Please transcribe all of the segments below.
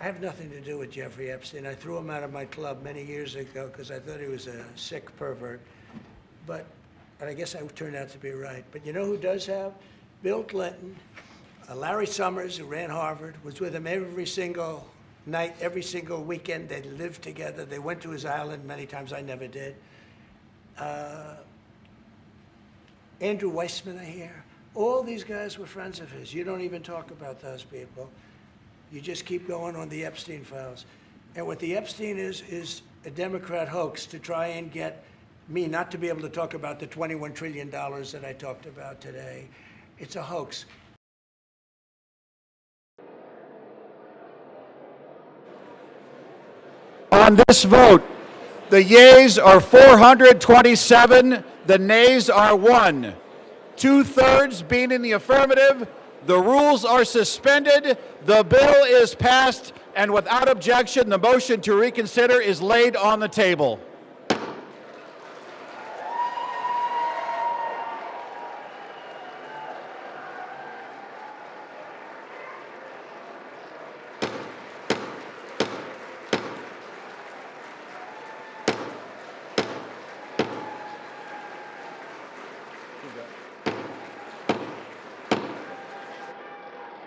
I have nothing to do with Jeffrey Epstein. I threw him out of my club many years ago because I thought he was a sick pervert. But I guess I turned out to be right. But you know who does have? Bill Clinton, Larry Summers, who ran Harvard, was with him every single night, every single weekend. They lived together. They went to his island many times. I never did. Andrew Weissman, I hear. All these guys were friends of his. You don't even talk about those people. You just keep going on the Epstein files. And what the Epstein is a Democrat hoax to try and get me not to be able to talk about the $21 trillion that I talked about today. It's a hoax. On this vote, the yeas are 427, the nays are 1. 2/3 being in the affirmative, the rules are suspended, the bill is passed, and without objection, the motion to reconsider is laid on the table.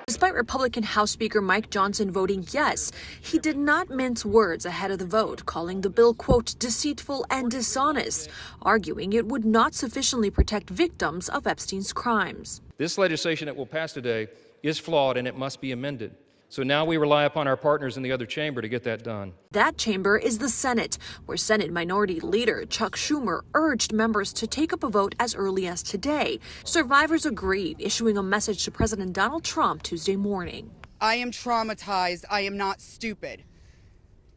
Despite Republican House Speaker Mike Johnson voting yes, he did not mince words ahead of the vote, calling the bill, quote, deceitful and dishonest, arguing it would not sufficiently protect victims of Epstein's crimes. This legislation that will pass today is flawed and it must be amended. So now we rely upon our partners in the other chamber to get that done. That chamber is the Senate, where Senate Minority Leader Chuck Schumer urged members to take up a vote as early as today. Survivors agreed, issuing a message to President Donald Trump Tuesday morning. I am traumatized. I am not stupid.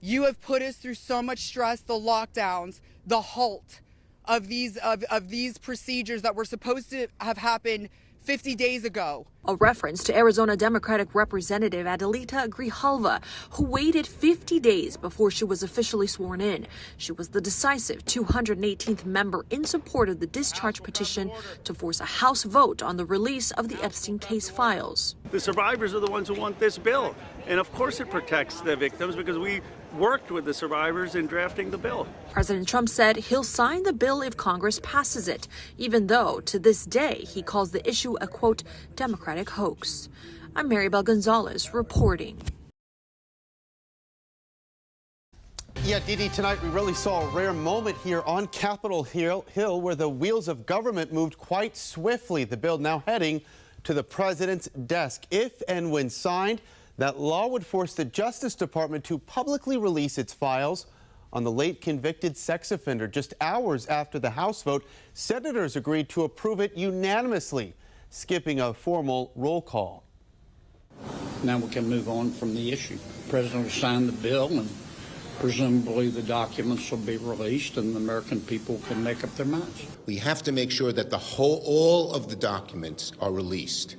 You have put us through so much stress, the lockdowns, the halt of these procedures that were supposed to have happened 50 days ago. A reference to Arizona Democratic Representative Adelita Grijalva, who waited 50 days before she was officially sworn in. She was the decisive 218th member in support of the discharge petition to force a House vote on the release of the Epstein case files. The survivors are the ones who want this bill. And of course it protects the victims because we worked with the survivors in drafting the bill. President Trump said he'll sign the bill if Congress passes it, even though to this day he calls the issue a, quote, Democratic hoax. I'm Maribel Gonzalez reporting. Yeah, Dee, tonight we really saw a rare moment here on Capitol Hill where the wheels of government moved quite swiftly. The bill now heading to the president's desk. If and when signed, that law would force the Justice Department to publicly release its files on the late convicted sex offender. Just hours after the House vote, senators agreed to approve it unanimously, skipping a formal roll call. Now we can move on from the issue. The president will sign the bill, and presumably the documents will be released, and the American people can make up their minds. We have to make sure that all of the documents are released,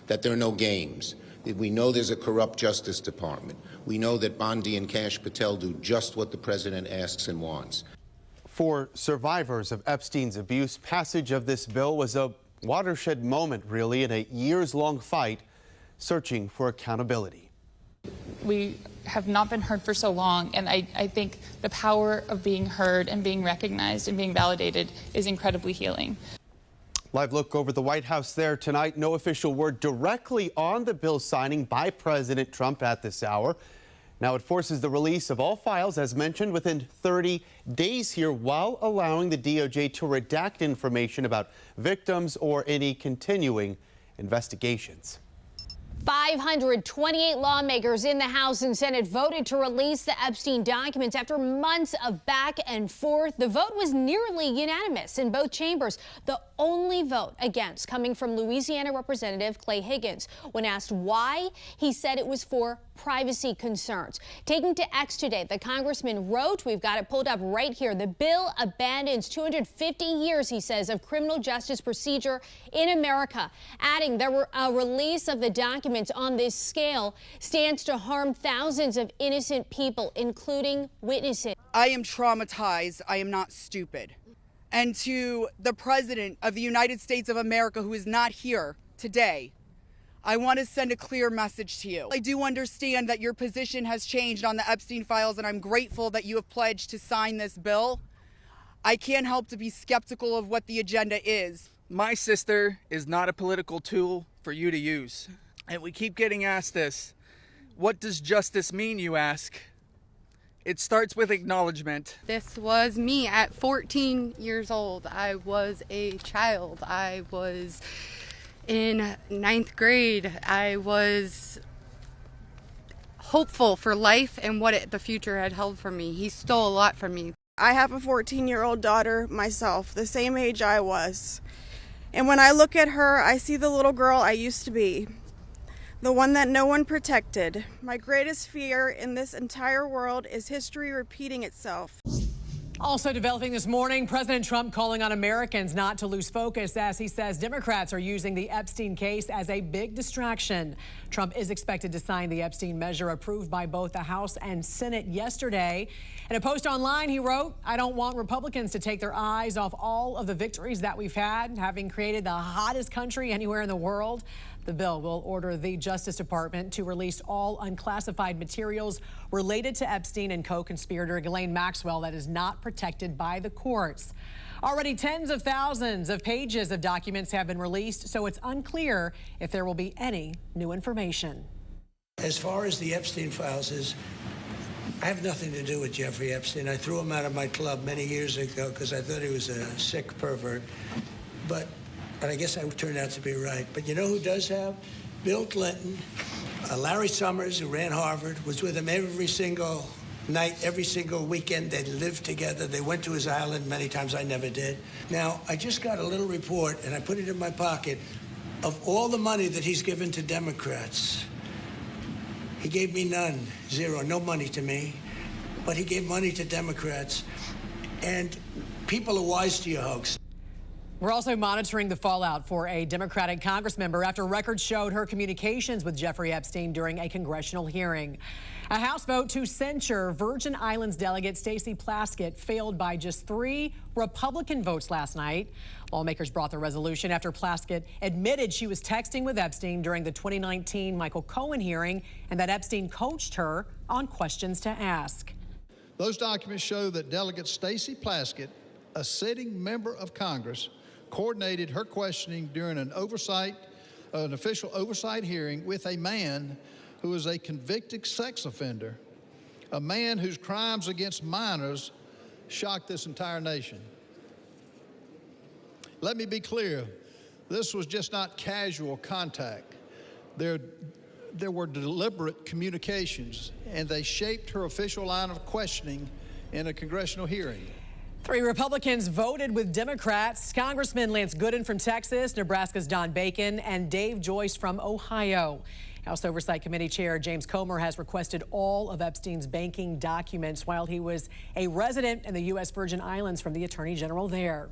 that there are no games. We know there's a corrupt Justice Department. We know that Bondi and Kash Patel do just what the president asks and wants. For survivors of Epstein's abuse, passage of this bill was a watershed moment, really, in a years-long fight searching for accountability. We have not been heard for so long, and I think the power of being heard and being recognized and being validated is incredibly healing. Live look over the White House there tonight. No official word directly on the bill signing by President Trump at this hour. Now it forces the release of all files, as mentioned, within 30 days here, while allowing the DOJ to redact information about victims or any continuing investigations. 528 lawmakers in the House and Senate voted to release the Epstein documents after months of back and forth. The vote was nearly unanimous in both chambers. The only vote against coming from Louisiana Representative Clay Higgins. When asked why, he said it was for privacy concerns. Taking to X today, the congressman wrote, we've got it pulled up right here, the bill abandons 250 years, he says, of criminal justice procedure in America, adding there were a release of the documents on this scale stands to harm thousands of innocent people, including witnesses. I am traumatized. I am not stupid. And to the President of the United States of America, who is not here today, I want to send a clear message to you. I do understand that your position has changed on the Epstein files, and I'm grateful that you have pledged to sign this bill. I can't help to be skeptical of what the agenda is. My sister is not a political tool for you to use. And we keep getting asked this. What does justice mean, you ask? It starts with acknowledgement. This was me at 14 years old. I was a child. I was in 9th grade. I was hopeful for life and what the future had held for me. He stole a lot from me. I have a 14-year-old daughter myself, the same age I was. And when I look at her, I see the little girl I used to be, the one that no one protected. My greatest fear in this entire world is history repeating itself. Also developing this morning, President Trump calling on Americans not to lose focus as he says Democrats are using the Epstein case as a big distraction. Trump is expected to sign the Epstein measure approved by both the House and Senate yesterday. In a post online, he wrote, "I don't want Republicans to take their eyes off all of the victories that we've had, having created the hottest country anywhere in the world." The bill will order the Justice Department to release all unclassified materials related to Epstein and co-conspirator Ghislaine Maxwell that is not protected by the courts. Already tens of thousands of pages of documents have been released, so it's unclear if there will be any new information. As far as the Epstein files is, I have nothing to do with Jeffrey Epstein. I threw him out of my club many years ago because I thought he was a sick pervert. But I guess I turned out to be right. But you know who does have? Bill Clinton, Larry Summers, who ran Harvard, was with him every single night, every single weekend. They lived together. They went to his island many times. I never did. Now, I just got a little report, and I put it in my pocket, of all the money that he's given to Democrats. He gave me none, zero, no money to me. But he gave money to Democrats. And people are wise to your hoax. We're also monitoring the fallout for a Democratic Congressmember after records showed her communications with Jeffrey Epstein during a congressional hearing. A House vote to censure Virgin Islands delegate Stacey Plaskett failed by just 3 Republican votes last night. Lawmakers brought the resolution after Plaskett admitted she was texting with Epstein during the 2019 Michael Cohen hearing and that Epstein coached her on questions to ask. Those documents show that Delegate Stacey Plaskett, a sitting member of Congress, coordinated her questioning during an official oversight hearing with a man who is a convicted sex offender, a man whose crimes against minors shocked this entire nation. Let me be clear, this was just not casual contact. There were deliberate communications, and they shaped her official line of questioning in a congressional hearing. 3 Republicans voted with Democrats. Congressman Lance Gooden from Texas, Nebraska's Don Bacon, and Dave Joyce from Ohio. House Oversight Committee Chair James Comer has requested all of Epstein's banking documents while he was a resident in the U.S. Virgin Islands from the Attorney General there.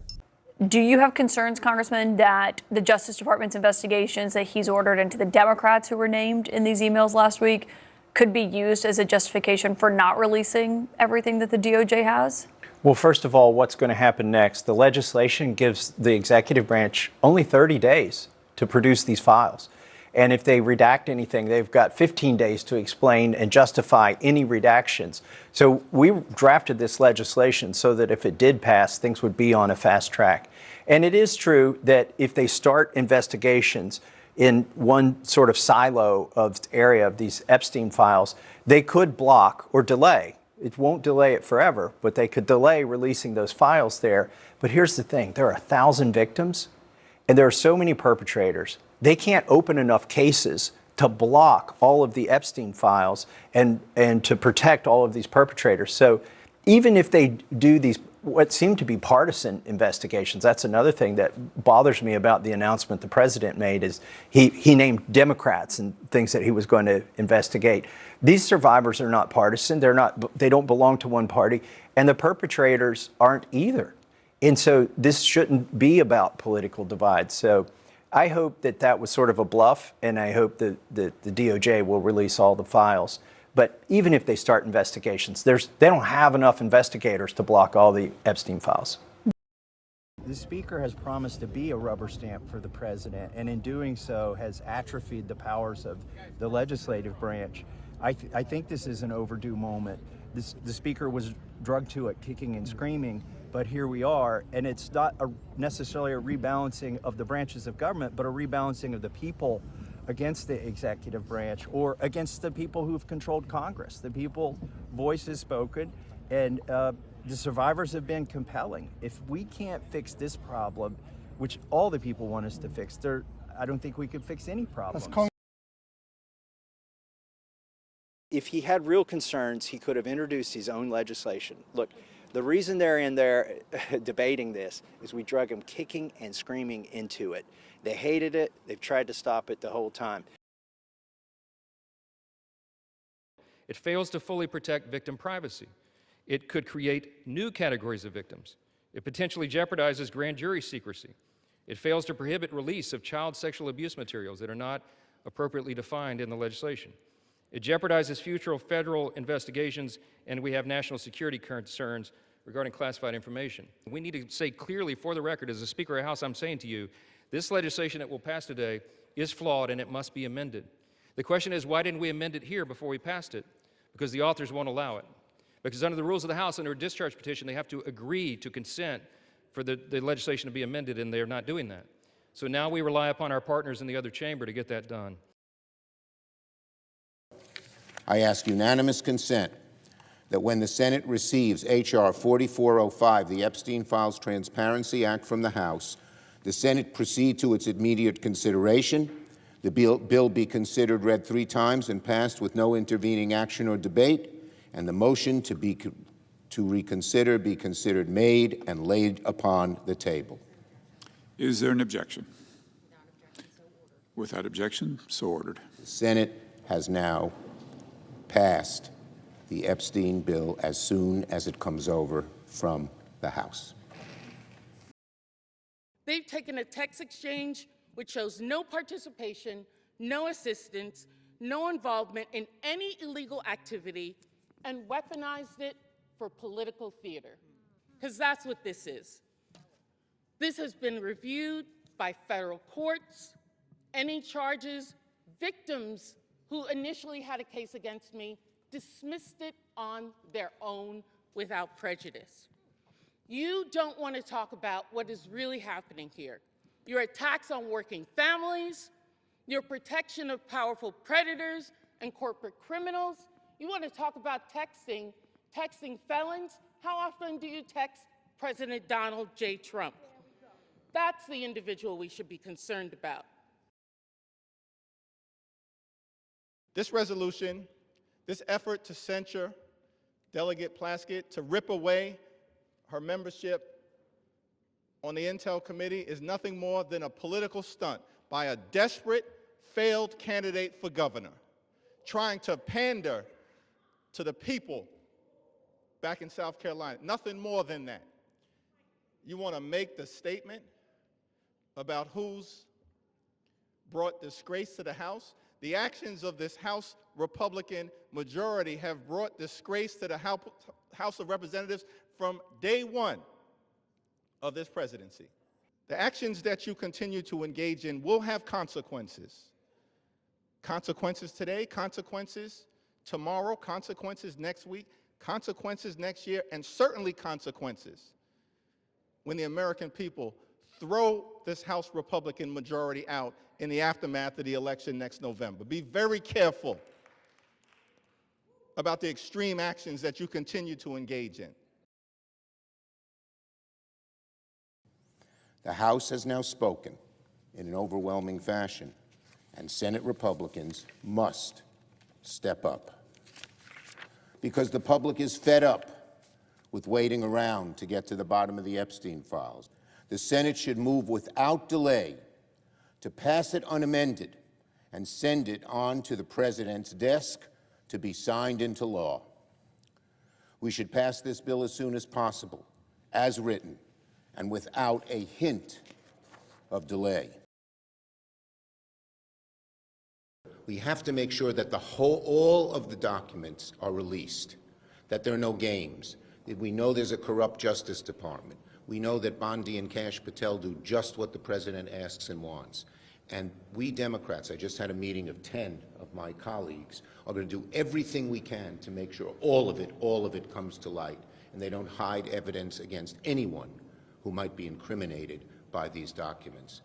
Do you have concerns, Congressman, that the Justice Department's investigations that he's ordered into the Democrats who were named in these emails last week could be used as a justification for not releasing everything that the DOJ has? Well, first of all, what's going to happen next? The legislation gives the executive branch only 30 days to produce these files. And if they redact anything, they've got 15 days to explain and justify any redactions. So we drafted this legislation so that if it did pass, things would be on a fast track. And it is true that if they start investigations in one sort of silo of area of these Epstein files, they could block or delay. It won't delay it forever, but they could delay releasing those files there. But here's the thing, there are 1,000 victims and there are so many perpetrators. They can't open enough cases to block all of the Epstein files and to protect all of these perpetrators. So even if they do these, what seem to be partisan investigations, that's another thing that bothers me about the announcement the president made is he named Democrats and things that he was going to investigate. These survivors are not partisan. They don't belong to one party, and the perpetrators aren't either. And so this shouldn't be about political divide. So I hope that that was sort of a bluff, and I hope that the DOJ will release all the files. But even if they start investigations, they don't have enough investigators to block all the Epstein files. The Speaker has promised to be a rubber stamp for the President, and in doing so has atrophied the powers of the legislative branch. I think this is an overdue moment. The Speaker was drugged to it kicking and screaming, but here we are, and it's not necessarily a rebalancing of the branches of government, but a rebalancing of the people against the executive branch or against the people who've controlled Congress. The people's voice is spoken, and the survivors have been compelling. If we can't fix this problem, which all the people want us to fix, I don't think we could fix any problems. If he had real concerns, he could have introduced his own legislation. Look, the reason they're in there debating this is we drug them kicking and screaming into it. They hated it. They've tried to stop it the whole time. It fails to fully protect victim privacy. It could create new categories of victims. It potentially jeopardizes grand jury secrecy. It fails to prohibit release of child sexual abuse materials that are not appropriately defined in the legislation. It jeopardizes future federal investigations, and we have national security concerns regarding classified information. We need to say clearly for the record, as the Speaker of the House, I'm saying to you, this legislation that will pass today is flawed and it must be amended. The question is, why didn't we amend it here before we passed it? Because the authors won't allow it. Because under the rules of the House, under a discharge petition, they have to agree to consent for the legislation to be amended, and they're not doing that. So now we rely upon our partners in the other chamber to get that done. I ask unanimous consent that when the Senate receives H.R. 4405, the Epstein Files Transparency Act from the House, the Senate proceed to its immediate consideration, the bill be considered read 3 times and passed with no intervening action or debate, and the motion to reconsider be considered made and laid upon the table. Is there an objection? Without objection, so ordered. The Senate has now passed the Epstein bill as soon as it comes over from the House. They've taken a text exchange which shows no participation, no assistance, no involvement in any illegal activity, and weaponized it for political theater. Because that's what this is. This has been reviewed by federal courts. Any charges, victims who initially had a case against me dismissed it on their own without prejudice. You don't want to talk about what is really happening here. Your attacks on working families, your protection of powerful predators and corporate criminals. You want to talk about texting felons? How often do you text President Donald J. Trump? That's the individual we should be concerned about. This resolution, this effort to censure Delegate Plaskett, to rip away her membership on the Intel Committee, is nothing more than a political stunt by a desperate, failed candidate for governor, trying to pander to the people back in South Carolina. Nothing more than that. You want to make the statement about who's brought disgrace to the House? The actions of this House Republican majority have brought disgrace to the House of Representatives from day one of this presidency. The actions that you continue to engage in will have consequences. Consequences today, consequences tomorrow, consequences next week, consequences next year, and certainly consequences when the American people throw this House Republican majority out in the aftermath of the election next November. Be very careful about the extreme actions that you continue to engage in. The House has now spoken in an overwhelming fashion, and Senate Republicans must step up. Because the public is fed up with waiting around to get to the bottom of the Epstein files. The Senate should move without delay to pass it unamended and send it on to the President's desk to be signed into law. We should pass this bill as soon as possible, as written, and without a hint of delay. We have to make sure that all of the documents are released, that there are no games, that we know there's a corrupt Justice Department. We know that Bondi and Kash Patel do just what the president asks and wants. And we Democrats, I just had a meeting of 10 of my colleagues, are going to do everything we can to make sure all of it comes to light, and they don't hide evidence against anyone who might be incriminated by these documents.